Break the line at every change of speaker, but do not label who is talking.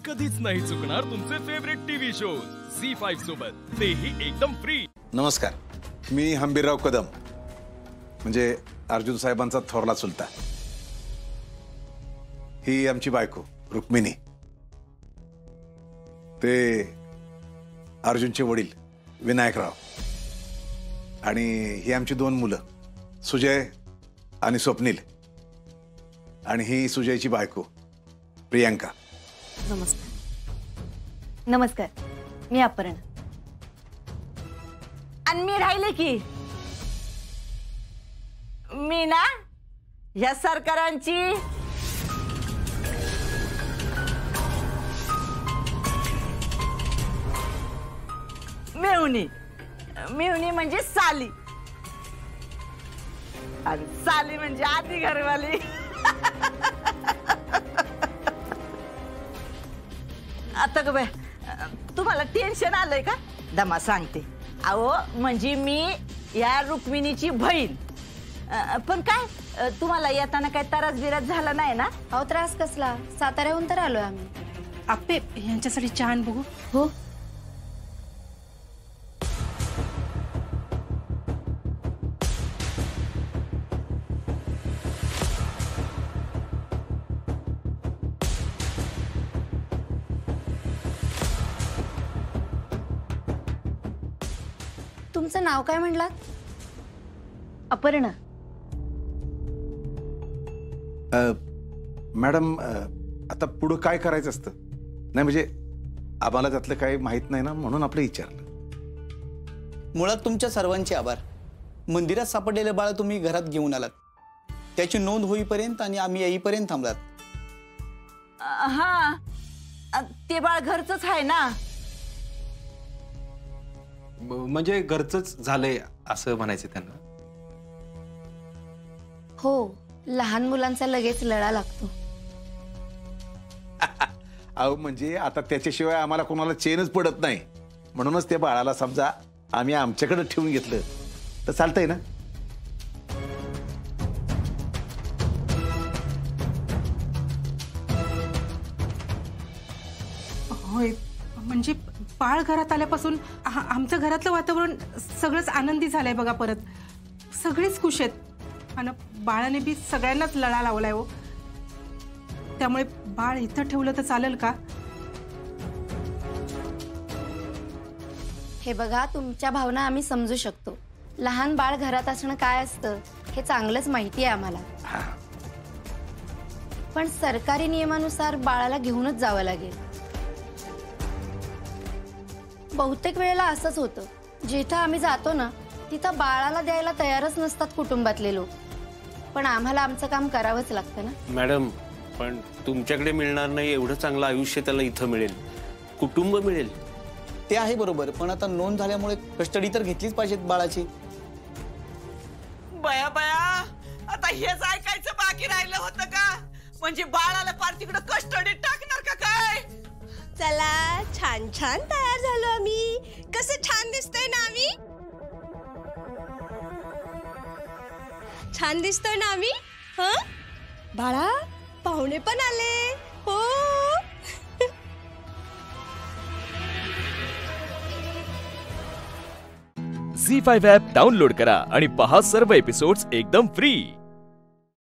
कधीच नाही चुकणार तुमचे फेवरेट टीव्ही शोज झी5 सोबत, तेही एकदम फ्री।
नमस्कार, मी हंबीरराव कदम, म्हणजे अर्जुन साहेबांचा थोरला चुलता। ही आमची बायको रुक्मिणी, ते अर्जुनचे वडील विनायकराव, आणि ही आमची दोन मुलं सुजय आणि स्वप्नील, आणि ही सुजयची बायको प्रियंका।
नमस्कार। नमस्कार, मी अपर्णा।
आणि मी राहिले की मी ना या सरकारांची मेहुणी। मेहुणी म्हणजे साली, आणि साली म्हणजे आधी घरवाली। आता ग बाय, तुम्हाला टेन्शन आलंय का? दमा सांगते। अहो म्हणजे मी या रुक्मिणीची बहीण, पण काय तुम्हाला येताना काय त्रास बिरास झाला नाही ना?
अहो त्रास कसला, साताऱ्याहून तर आलोय आम्ही।
आपे यांच्यासाठी चहा बघू।
हो, तुमचं नाव काय म्हणलात? अपर्णा।
मॅडम, आता पुढे काय करायचं असतं? नाही म्हणजे आम्हाला त्यातलं काही माहित नाही ना, म्हणून आपलं विचारलं।
मुळात तुमच्या सर्वांचे आभार। मंदिरात सापडलेले बाळ तुम्ही घरात घेऊन आलात, त्याची नोंद होईपर्यंत आणि आम्ही येईपर्यंत थांबलात।
हा, ते बाळ घरचंच आहे ना?
म्हणजे घरचंच झालंय असं म्हणायचं त्यांना?
हो, लहान मुलांचा लगेच लळा लागतो।
अहो म्हणजे आता त्याच्याशिवाय आम्हाला कोणाला चेनच पडत नाही, म्हणूनच त्या बाळाला समजा आम्ही आमच्याकडे ठेवून घेतलं तर चालतंय ना?
होय, म्हणजे बाळ घरात आल्यापासून आमच्या घरातलं वातावरण सगळंच आनंदी झालंय बघा। परत सगळेच खुश आहेत, आणि बाळाने बी सगळ्यांनाच लळा लावलाय हो। त्यामुळे बाळ इथं ठेवलं तर चालेल का?
हे बघा, तुमच्या भावना आम्ही समजू शकतो। लहान बाळ घरात असणं काय असतं हे चांगलंच माहिती आहे आम्हाला, पण सरकारी नियमानुसार बाळाला घेऊनच जावं लागेल। बहुतेक वेळेला असंच होतं, जिथं आम्ही जातो ना तिथं बाळाला द्यायला तयारच नसतात कुटुंबातले लोक, पण आम्हाला आमचं काम करावंच लागतं ना।
मॅडम, पण तुमच्याकडे मिळणार नाही एवढं चांगलं आयुष्य त्याला इथं मिळेल, कुटुंब मिळेल।
ते आहे बरोबर, पण आता नोंद झाल्यामुळे कस्टडी तर घेतलीच पाहिजेत बाळाची।
बया बया, आता हेच ऐकायचं बाकी राहिलं होतं का? म्हणजे बाळाला पार तिकडे कस्टडीत टाकणार का काय?
चला, छान छान तयार झालो आम्ही। कसं छान दिसतोय ना आम्ही? छान दिसतोय ना आम्ही? हं बाळा, पाहुणे पण आले हो।
झी5 ॲप डाउनलोड करा आणि पहा सर्व एपिसोड्स एकदम फ्री।